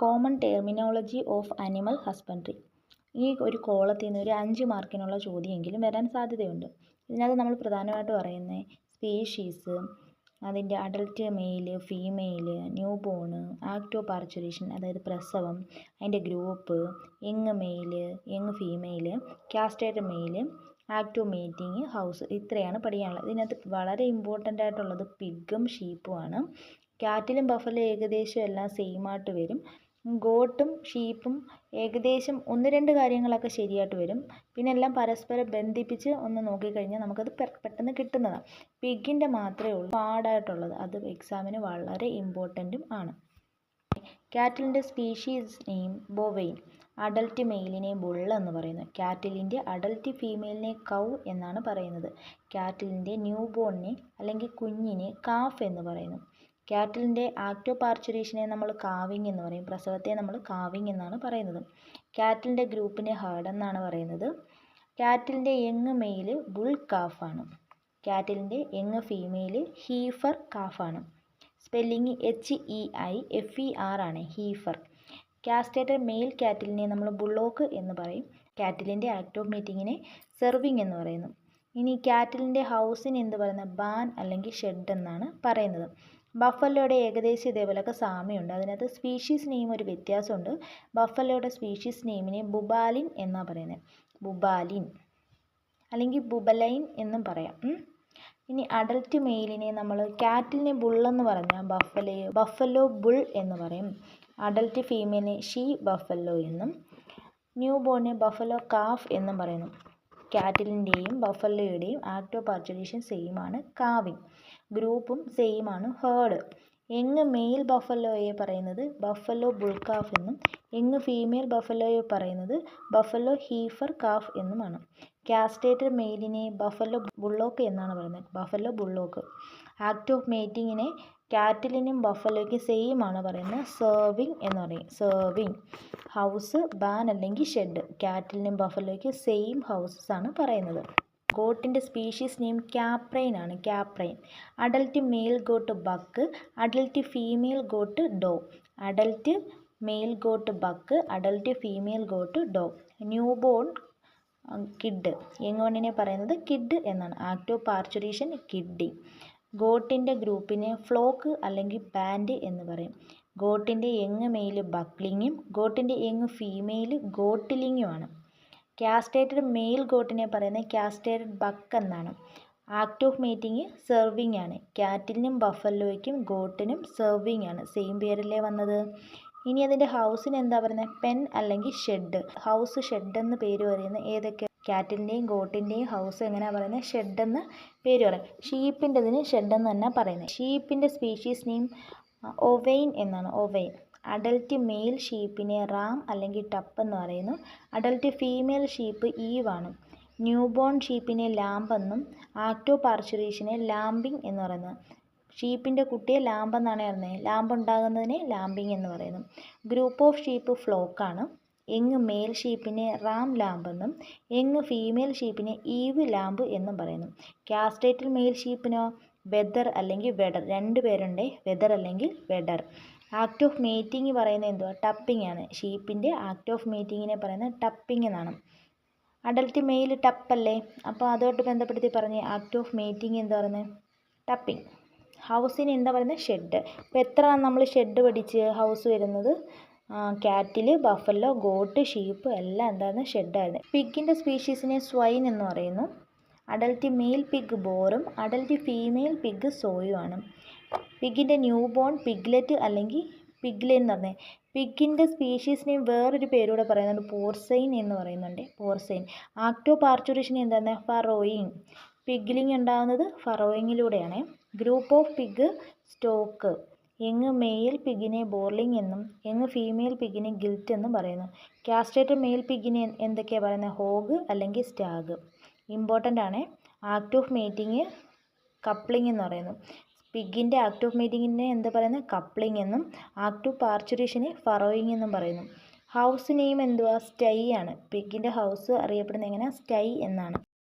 Common terminology of animal husbandry. ഈ ഒരു കോളത്തിൽ നിന്ന് ഒരു 5 മാർക്കിനുള്ള ചോദ്യമെങ്കിലും വരാൻ സാധ്യതയുണ്ട്. ഇതിനകത്ത് നമ്മൾ പ്രധാനമായിട്ട് പറയുന്നത് സ്പീഷീസ്, അതിൻ്റെ adult male, female, new born, act of parturition അതായത് പ്രസവം, അതിൻ്റെ group, young male, young female, castrated male, act of mating, house, ഇത്രയാണ് പഠിക്കാനുള്ളത്. ഇതിനകത്ത് വളരെ ഇമ്പോർട്ടൻ്റ് ആയിട്ടുള്ളത് പിഗും ഷീപ്പുമാണ്. കാറ്റിലും ബഫലും ഏകദേശം എല്ലാം സെയിം ആയിട്ട് വരും. ഗോട്ടും ഷീപ്പും ഏകദേശം 1-2 കാര്യങ്ങളൊക്കെ ശരിയായിട്ട് വരും. പിന്നെ എല്ലാം പരസ്പരം ബന്ധിപ്പിച്ച് ഒന്ന് നോക്കിക്കഴിഞ്ഞാൽ നമുക്കത് പെട്ടെന്ന് കിട്ടുന്നതാണ്. പിഗിൻ്റെ മാത്രമേ ഉള്ളൂ പാടായിട്ടുള്ളത്. അത് എക്സാമിന് വളരെ ഇമ്പോർട്ടൻറ്റും ആണ്. കാറ്റിലിൻ്റെ സ്പീഷീസ് നെയിം ബൊവൈൻ. അഡൽറ്റ് മെയിലിനെ ബുൾ എന്ന് പറയുന്നു. കാറ്റിലിൻ്റെ അഡൽറ്റ് ഫീമെയിലിനെ കൗ എന്നാണ് പറയുന്നത്. കാറ്റിലിൻ്റെ ന്യൂ ബോണിനെ അല്ലെങ്കിൽ കുഞ്ഞിനെ കാഫ് എന്ന് പറയുന്നു. കാറ്റിലിൻ്റെ ആക്ട് ഓഫ് പാർച്ചുറേഷനെ നമ്മൾ കാവിങ് എന്ന് പറയും. പ്രസവത്തെ നമ്മൾ കാവിങ് എന്നാണ് പറയുന്നത്. കാറ്റിലിൻ്റെ ഗ്രൂപ്പിനെ ഹേർഡ് എന്നാണ് പറയുന്നത്. കാറ്റിലിൻ്റെ യങ് മെയിൽ ബുൾ കാഫാണ്. കാറ്റിലിൻ്റെ യങ് ഫീമെയിൽ ഹീഫർ കാഫാണ്. സ്പെല്ലിങ് HEIFER ആണ്, ഹീഫർ. കാസ്ട്രേറ്റഡ് മെയിൽ കാറ്റിലിനെ നമ്മൾ ബുള്ളോക്ക് എന്ന് പറയും. കാറ്റിലിൻ്റെ ആക്ട് ഓഫ് മീറ്റിങ്ങിനെ സെർവിങ് എന്ന് പറയുന്നു. ഇനി കാറ്റിലിൻ്റെ ഹൗസിന് എന്ത് പറയുന്നത് ബാൻ അല്ലെങ്കിൽ ഷെഡ് എന്നാണ് പറയുന്നത്. ബഫലോയുടെ ഏകദേശം ഇതേപോലെയൊക്കെ സാമ്യമുണ്ട്. അതിനകത്ത് സ്പീഷീസ് നെയിം ഒരു വ്യത്യാസമുണ്ട്. ബഫലോയുടെ സ്പീഷീസ് നെയിമിനെ ബുബാലിൻ എന്നാണ് പറയുന്നത്. ബുബാലിൻ അല്ലെങ്കിൽ ബുബലൈൻ എന്നും പറയാം. ഇനി അഡൽറ്റ് മെയിലിനെ നമ്മൾ കാറ്റിലിനെ ബുള്ളെന്ന് പറഞ്ഞാൽ ബഫലോ ബുൾ എന്ന് പറയും. അഡൽറ്റ് ഫീമെയിലിനെ ഷീ ബഫലോ എന്നും ന്യൂ ബോണിനെ ബഫലോ കാഫ് എന്നും പറയുന്നു. കാറ്റിലിൻ്റെയും ബഫലോയുടെയും ആക്ട് ഓഫ് പാർച്ചുറേഷൻ സെയിം ആണ്, കാവിങ്. ഗ്രൂപ്പും സെയിം ആണ്, ഹേർഡ്. യങ് മെയിൽ ബഫലോയെ പറയുന്നത് ബഫലോ ബുൾകാഫ് എന്നും യങ് ഫീമെയിൽ ബഫലോയെ പറയുന്നത് ബഫലോ ഹീഫർ കാഫ് എന്നുമാണ്. കാസ്ട്രേറ്റഡ് മെയിലിനെ ബഫലോ ബുള്ളോക്ക് എന്നാണ് പറയുന്നത്, ബഫലോ ബുള്ളോക്ക്. ആക്ട് ഓഫ് മേറ്റിങ്ങിനെ കാറ്റിലിനും ബഫലോയ്ക്കും സെയിം ആണ് പറയുന്നത്, സെർവിങ് എന്ന് പറയും, സെർവിങ്. ഹൗസ് ബാൻ അല്ലെങ്കിൽ ഷെഡ്. കാറ്റിലിനും ബഫലോയ്ക്കും സെയിം ഹൗസസ് ആണ് പറയുന്നത്. ഗോട്ടിൻ്റെ സ്പീഷീസ് നെയിം ക്യാപ്രൈൻ ആണ്, caprine. Adult male goat buck, adult female goat doe. Adult male goat buck, adult female goat doe. New born kid. Young വണ്ണിനെ പറയുന്നത് കിഡ് എന്നാണ്. Act of parturition kidding. ഗോട്ടിൻ്റെ ഗ്രൂപ്പിനെ flock അല്ലെങ്കിൽ ബാൻഡ് എന്ന് പറയും. ഗോട്ടിൻ്റെ young male ബക്ലിങ്ങും ഗോട്ടിൻ്റെ യങ് ഫീമെയിൽ ഗോട്ടിലിങ്ങുമാണ്. കാസ്ട്രേറ്റഡ് മെയിൽ ഗോട്ടിനെ പറയുന്നത് കാസ്ട്രേറ്റഡ് ബക്ക് എന്നാണ്. ആക്ട് ഓഫ് മേറ്റിങ് സെർവിങ് ആണ്. കാറ്റിലിനും ബഫലോയ്ക്കും ഗോട്ടിനും സെർവിങ് ആണ്, സെയിം പേരല്ലേ വന്നത്. ഇനി അതിൻ്റെ ഹൗസിന് എന്താ പറയുന്നത് പെൻ അല്ലെങ്കിൽ ഷെഡ്. ഹൗസ് ഷെഡ് എന്ന് പേര് പറയുന്നത് ഏതൊക്കെ കാറ്റിലിൻ്റെയും ഗോട്ടിൻ്റെയും ഹൗസ് എങ്ങനെയാണ് പറയുന്നത് ഷെഡ് എന്ന് പേര് പറയും. ഷീപ്പിൻ്റെതിന് ഷെഡ് എന്ന് തന്നെ പറയുന്നത്. ഷീപ്പിൻ്റെ സ്പീഷീസ് നെയിം ഒവൈൻ എന്നാണ്, ഒവൈൻ. അഡൽറ്റ് മെയിൽ ഷീപ്പിനെ റാം അല്ലെങ്കിൽ ടപ്പ് എന്ന് പറയുന്നു. അഡൽറ്റ് ഫീമെയിൽ ഷീപ്പ് ഈവ് ആണ്. ന്യൂ ബോൺ ഷീപ്പിനെ ലാംബ് എന്നും ആക്ട് ഓഫ് പാർച്ചുറേഷനെ ലാംബിങ് എന്ന് പറയുന്നത്. ഷീപ്പിൻ്റെ കുട്ടിയെ ലാംബ് എന്നാണ് പറയുന്നത്. ലാംബ് ഉണ്ടാകുന്നതിനെ ലാംബിങ് എന്ന് പറയുന്നു. ഗ്രൂപ്പ് ഓഫ് ഷീപ്പ് ഫ്ലോക്കാണ്. യങ് മെയിൽ ഷീപ്പിനെ റാം ലാംബ് എന്നും യങ് ഫീമെയിൽ ഷീപ്പിനെ ഈവ് ലാംബ് എന്നും പറയുന്നു. കാസ്ട്രേറ്റഡ് മെയിൽ ഷീപ്പിനോ വെദർ അല്ലെങ്കിൽ വെഡർ, 2 പേരുണ്ട്, വെദർ അല്ലെങ്കിൽ വെഡർ. ആക്ട് ഓഫ് മേറ്റിംഗ് പറയുന്നത് എന്തുവാ ടപ്പിംഗ് ആണ്. ഷീപ്പിൻ്റെ ആക്ട് ഓഫ് മേറ്റിങ്ങിനെ പറയുന്നത് ടപ്പിംഗ് എന്നാണ്. അഡൽറ്റ് മെയിൽ ടപ്പല്ലേ, അപ്പോൾ അതോട്ട് ബന്ധപ്പെടുത്തി പറഞ്ഞ് ആക്ട് ഓഫ് മേറ്റിംഗ് എന്താ പറയുന്നത് ടപ്പിംഗ്. ഹൗസിന് എന്താ പറയുന്നത് ഷെഡ്. ഇപ്പോൾ എത്ര നമ്മൾ ഷെഡ് പഠിച്ച് ഹൗസ് വരുന്നത് കാറ്റിൽ, ബഫലോ, ഗോട്ട്, ഷീപ്പ് എല്ലാം എന്താണ് ഷെഡായിരുന്നു. പിഗിൻ്റെ സ്പീഷീസിനെ സ്വൈൻ എന്ന് പറയുന്നു. അഡൽറ്റ് മെയിൽ പിഗ് ബോറും അഡൽറ്റ് ഫീമെയിൽ പിഗ് സോയും ആണ്. പിഗിൻ്റെ ന്യൂ ബോൺ പിഗ്ലെറ്റ് അല്ലെങ്കിൽ പിഗ്ലെൻ എന്ന് പറഞ്ഞത്. പിഗിൻ്റെ സ്പീഷീസിനെ വേറൊരു പേരൂടെ പറയുന്നുണ്ട്, പോർസൈൻ എന്ന് പറയുന്നുണ്ട്, പോർസൈൻ. ആക്ട് ഓഫ് പാർച്ചുറേഷൻ എന്താണ് ഫറോയിങ്. പിഗ്ലിങ് ഉണ്ടാകുന്നത് ഫറോയിങ്ങിലൂടെയാണ്. Group of pig stock. Young male പിഗിനെ ബോർലിംഗ് എന്നും യങ് ഫീമെയിൽ പിഗിനെ ഗിൽറ്റ് എന്നും പറയുന്നു. കാസ്ട്രേറ്റഡ് മെയിൽ പിഗിനെ എന്തൊക്കെയാണ് പറയുന്നത് ഹോഗ് അല്ലെങ്കിൽ സ്റ്റാഗ്. ഇമ്പോർട്ടൻ്റ് ആണ്. ആക്ട് ഓഫ് മേറ്റിങ് കപ്ലിംഗ് എന്ന് പറയുന്നു. പിഗിൻ്റെ ആക്ട് ഓഫ് മേറ്റിങ്ങിനെ എന്താ പറയുന്നത് കപ്ലിംഗ് എന്നും ആക്ട് ഓഫ് പാർച്ചുറേഷന് ഫറോയിങ് എന്നും പറയുന്നു. ഹൗസ് നെയിം എന്തുവാ സ്റ്റൈ ആണ്. പിഗിൻ്റെ ഹൗസ് അറിയപ്പെടുന്നത് എങ്ങനെ സ്റ്റൈ എന്നാണ്.